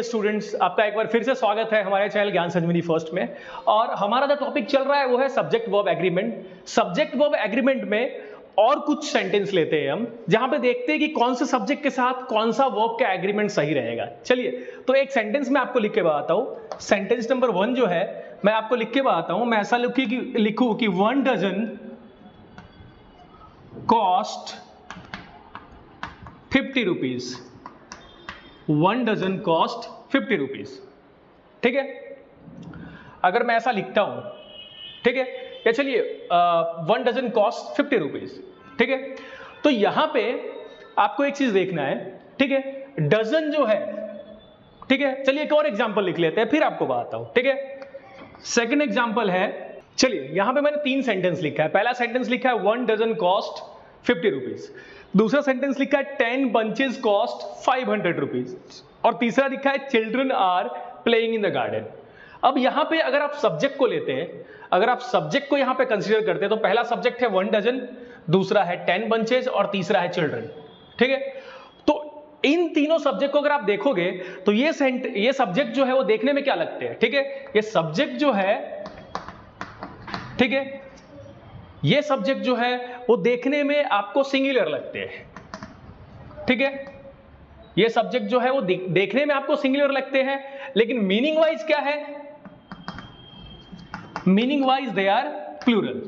Dear students, आपका एक बार फिर से स्वागत है हमारे चैनल ज्ञान संजीवनी फर्स्ट में। और हमारा जो टॉपिक चल रहा है वो है subject verb agreement. Subject verb agreement में और कुछ सेंटेंस लेते हैं हम, जहां पे देखते हैं कि कौन से सब्जेक्ट के साथ कौन सा वर्ब का एग्रीमेंट सही रहेगा। चलिए, तो एक सेंटेंस मैं आपको लिख के बताता हूं। सेंटेंस नंबर 1 जो है मैं आपको लिख के बताता हूं। मैं ऐसा लिखूं कि 1 dozen cost 50 rupees. 1 dozen cost 50 rupees. ठीक है, अगर मैं ऐसा लिखता हूं, ठीक है, या चलिए 1 डजन कॉस्ट 50 रुपीज। ठीक है, तो यहां पे आपको एक चीज देखना है। ठीक है, डजन जो है, ठीक है, चलिए एक और एग्जांपल लिख लेते हैं, फिर आपको बताता हूं। ठीक है, सेकंड एग्जांपल है, चलिए यहां पे मैंने 3 सेंटेंस लिखा है। पहला सेंटेंस लिखा है 1 डजन कॉस्ट 50 रुपीज। दूसरा सेंटेंस लिखा है 10 बंचेस कॉस्ट 500 रुपीज। और तीसरा लिखा है children are playing in the garden. अब यहां पे अगर आप सब्जेक्ट को लेते हैं, अगर आप सब्जेक्ट को यहां पे कंसीडर करते हैं, तो पहला सब्जेक्ट है 1 डजन, दूसरा है 10 बंचेस और तीसरा है चिल्ड्रन। ठीक है, तो इन तीनों सब्जेक्ट को अगर आप देखोगे तो ये सब्जेक्ट जो है वो देखने में क्या लगते हैं। ठीक है, ये सब्जेक्ट जो है, ठीक है, ये सब्जेक्ट जो है वो देखने में आपको सिंगुलर लगते हैं। ठीक है, ये सब्जेक्ट जो है वो देखने में आपको सिंगुलर लगते हैं, लेकिन मीनिंग वाइज क्या है? Meaning wise they are plural.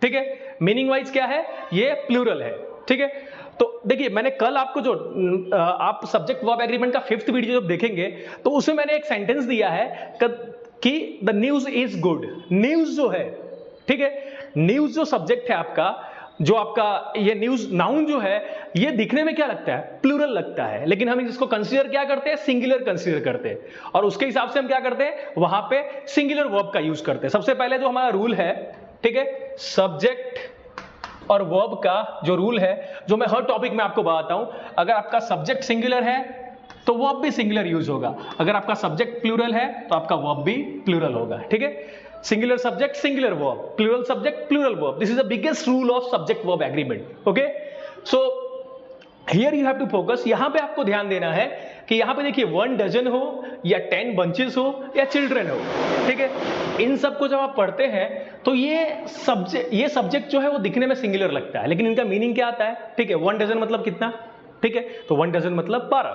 ठीक है, मीनिंग वाइज क्या है? ये प्लूरल है। ठीक है, तो देखिए मैंने कल आपको जो आप सब्जेक्ट वर्ब एग्रीमेंट का 5th वीडियो जब देखेंगे तो उसमें मैंने एक सेंटेंस दिया है कि the news is good. News जो है, ठीक है, न्यूज जो सब्जेक्ट है आपका, जो आपका ये न्यूज नाउन जो है, ये दिखने में क्या लगता है? प्लूरल लगता है, लेकिन हम इसको कंसीडर क्या करते हैं? सिंगुलर कंसीडर करते हैं। और उसके हिसाब से हम क्या करते हैं? वहां पे सिंगुलर वर्ब का यूज करते हैं। सबसे पहले जो हमारा रूल है, ठीक है, सब्जेक्ट और वर्ब का जो रूल है, जो मैं हर टॉपिक में आपको बताता हूं, अगर आपका सब्जेक्ट सिंगुलर है तो वर्ब भी सिंगुलर यूज होगा। अगर आपका सब्जेक्ट प्लूरल है तो आपका वर्ब भी प्लूरल होगा। ठीक है, singular subject singular verb, plural subject plural verb. This is the biggest rule of subject verb agreement. Okay, so here you have to focus. यहां पे आपको ध्यान देना है कि यहां पे देखिए 1 डजन हो या 10 बंचेस हो या चिल्ड्रन हो, ठीक है, इन सबको जब आप पढ़ते हैं तो ये सब्जेक्ट जो है वो दिखने में सिंगुलर लगता है, लेकिन इनका मीनिंग क्या आता है? ठीक है, 1 डजन मतलब कितना? ठीक है, तो 1 डजन मतलब 12।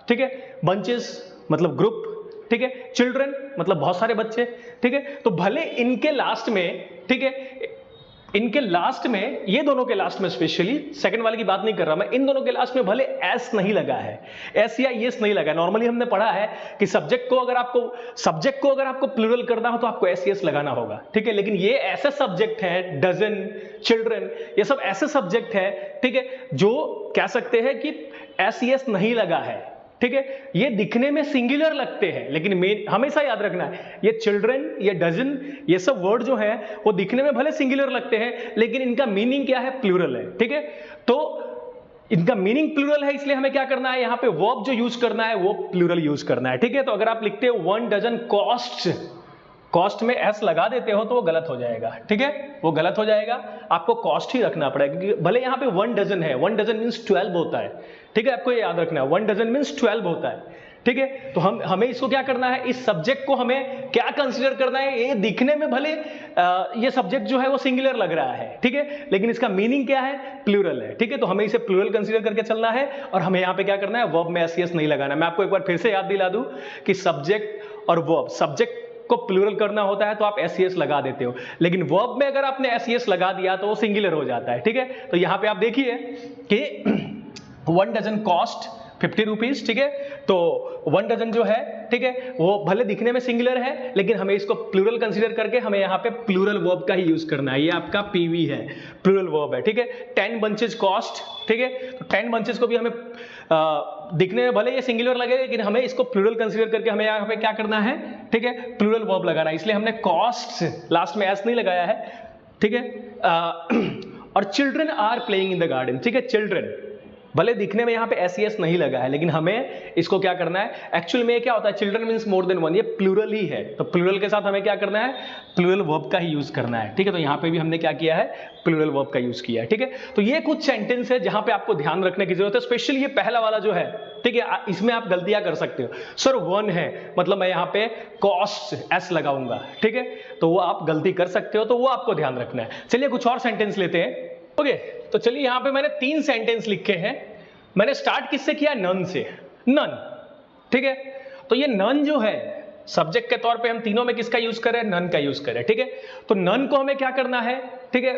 ठीक है, बंचेस मतलब ग्रुप। ठीक है, चिल्ड्रन मतलब बहुत सारे बच्चे। ठीक है, तो भले इनके लास्ट में, ठीक है, इनके लास्ट में, ये दोनों के लास्ट में, स्पेशली सेकंड वाले की बात नहीं कर रहा मैं, इन दोनों के लास्ट में भले एस नहीं लगा है, एस या यस नहीं लगा है। नॉर्मली हमने पढ़ा है कि सब्जेक्ट को अगर आपको प्लूरल करना हो तो आपको एस यस लगाना होगा। ठीक है, लेकिन ये ऐसे सब्जेक्ट है, डजन, चिल्ड्रन, ये सब ऐसे सब्जेक्ट है, ठीक है, जो कह सकते हैं कि एस यस नहीं लगा है। ठीक है, ये दिखने में सिंगुलर लगते हैं, लेकिन हमेशा याद रखना है, ये चिल्ड्रन, ये डजन, ये सब वर्ड जो है वो दिखने में भले सिंगुलर लगते हैं, लेकिन इनका मीनिंग क्या है? प्लूरल है। ठीक है, तो इनका मीनिंग प्लूरल है, इसलिए हमें क्या करना है? यहां पे वर्ब जो यूज करना है वो प्लूरल यूज करना है। ठीक है, तो अगर आप लिखते हो 1 डजन कॉस्ट में एस लगा देते हो तो वो गलत हो जाएगा। ठीक है, वो गलत हो जाएगा, आपको कॉस्ट ही रखना पड़ेगा, क्योंकि भले यहां पे 1 डजन है, 1 डजन मींस 12 होता है। ठीक है, आपको ये याद रखना है, 1 डजन मींस 12 होता है। ठीक है, तो हमें इसको क्या करना है? इस सब्जेक्ट को हमें क्या कंसीडर करना है? ये दिखने में भले ये सब्जेक्ट जो है वो सिंगुलर लग रहा है, ठीक है, लेकिन इसका मीनिंग क्या है? प्लूरल है। ठीक है, तो हमें इसे प्लूरल कंसीडर करके चलना है, और हमें यहां पे क्या करना है? वर्ब में एस यस नहीं लगाना। मैं आपको एक बार फिर से याद दिला दूं कि सब्जेक्ट और वर्ब, सब्जेक्ट को प्लूरल करना होता है तो आप एस यस लगा देते हो, लेकिन वर्ब में अगर आपने एस यस लगा दिया तो वो सिंगुलर हो जाता है। ठीक है, तो यहां पे आप देखिए कि 1 डजन कॉस्ट 50 रुपीज। ठीक है, तो 1 डजन जो है, ठीक है, वो भले दिखने में सिंगुलर है, लेकिन हमें इसको प्लूरल कंसीडर करके हमें यहाँ पे प्लूरल वर्ब का ही यूज करना है। ये आपका पीवी है, प्लूरल वर्ब है। ठीक है, 10 बंचेस कॉस्ट, ठीक है, तो 10 बंचेस को भी हमें दिखने में भले ये सिंगुलर लगे, लेकिन हमें इसको प्लूरल कंसीडर करके हमें यहाँ पे क्या करना है? ठीक है, प्लूरल वर्ब लगाना है, इसलिए हमने कॉस्ट लास्ट में एस नहीं लगाया है। ठीक है, और children are playing in the garden. ठीक है, चिल्ड्रन भले दिखने में यहां पे एस यस नहीं लगा है, लेकिन हमें इसको क्या करना है? एक्चुअल में क्या होता है? चिल्ड्रन मींस मोर देन 1, ये प्लूरल ही है, तो प्लूरल के साथ हमें क्या करना है? प्लूरल वर्ब का ही यूज करना है। ठीक है, तो यहां पे भी हमने क्या किया है? प्लूरल वर्ब का यूज किया है। ठीक है, तो ये कुछ सेंटेंस है जहां पे आपको ध्यान रखने की जरूरत है, स्पेशली ये पहला वाला जो है, ठीक है, इसमें आप गलतियां कर सकते हो। सर 1 है मतलब मैं यहाँ पे कॉस एस लगाऊंगा, ठीक है, तो वो आप गलती कर सकते हो, तो वो आपको ध्यान रखना है। चलिए कुछ और सेंटेंस लेते हैं। ओके, तो चलिए यहाँ पे मैंने 3 सेंटेंस लिखे हैं। मैंने स्टार्ट किससे किया? नन से। नन, ठीक है, तो ये नन जो है सब्जेक्ट के तौर पे हम तीनों में किसका यूज करें? नन का यूज करें, ठीक है। तो नन को हमें क्या करना है, ठीक है,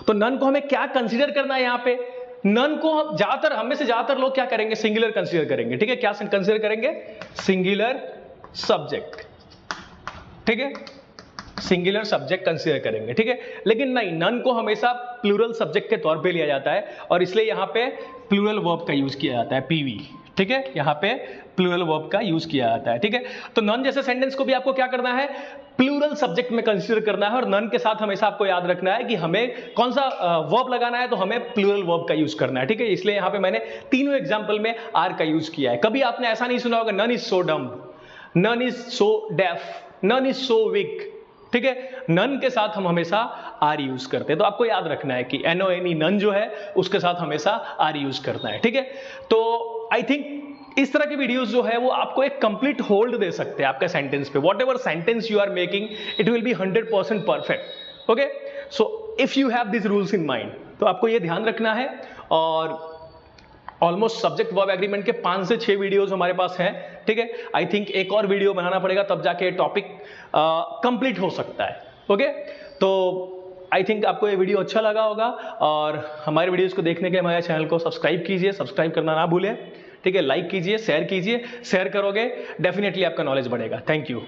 तो नन को हमें क्या कंसीडर करना है? यहाँ पे नन को ज्यादातर, हम में से ज्यादातर लोग क्या करेंगे? सिंगुलर कंसीडर करेंगे, ठीक है। क्या कंसीडर करेंगे? सिंगुलर सब्जेक्ट, ठीक है, सिंगुलर सब्जेक्ट कंसीडर करेंगे, ठीक है। लेकिन नहीं, नन को हमेशा प्लूरल सब्जेक्ट के तौर पे लिया जाता है और इसलिए यहां पे प्लूरल वर्ब का यूज किया जाता है, पीवी, ठीक है, यहां पे प्लूरल वर्ब का यूज किया जाता है, ठीक है। तो नन जैसे सेंटेंस को भी आपको क्या करना है? प्लूरल सब्जेक्ट में कंसीडर करना है और नन के साथ हमेशा आपको याद रखना है कि हमें कौन सा वर्ब लगाना है, तो हमें प्लूरल वर्ब का यूज करना है, ठीक है। इसलिए यहां पे मैंने तीनों एग्जांपल में आर का यूज किया है। कभी आपने ऐसा नहीं सुना होगा none is so dumb, none is so deaf, none is so weak, ठीक है। नन के साथ हम हमेशा आर यूज करते हैं, तो आपको याद रखना है कि NONE नन जो है उसके साथ हमेशा आर यूज करना है, ठीक है। तो आई थिंक इस तरह के वीडियोस जो है वो आपको एक कंप्लीट होल्ड दे सकते हैं आपके सेंटेंस पे। Whatever sentence you are making it will be 100% perfect. Okay, so if you have this rules in mind, तो आपको ये ध्यान रखना है। और ऑलमोस्ट सब्जेक्ट वर्ब एग्रीमेंट के 5 से 6 वीडियोस हमारे पास हैं, ठीक है। आई थिंक एक और वीडियो बनाना पड़ेगा, तब जाके टॉपिक कंप्लीट हो सकता है। ओके, तो आई थिंक आपको ये वीडियो अच्छा लगा होगा और हमारे वीडियोस को देखने के लिए हमारे चैनल को सब्सक्राइब कीजिए, सब्सक्राइब करना ना भूलें, ठीक है। लाइक कीजिए, शेयर करोगे डेफिनेटली आपका नॉलेज बढ़ेगा। Thank you.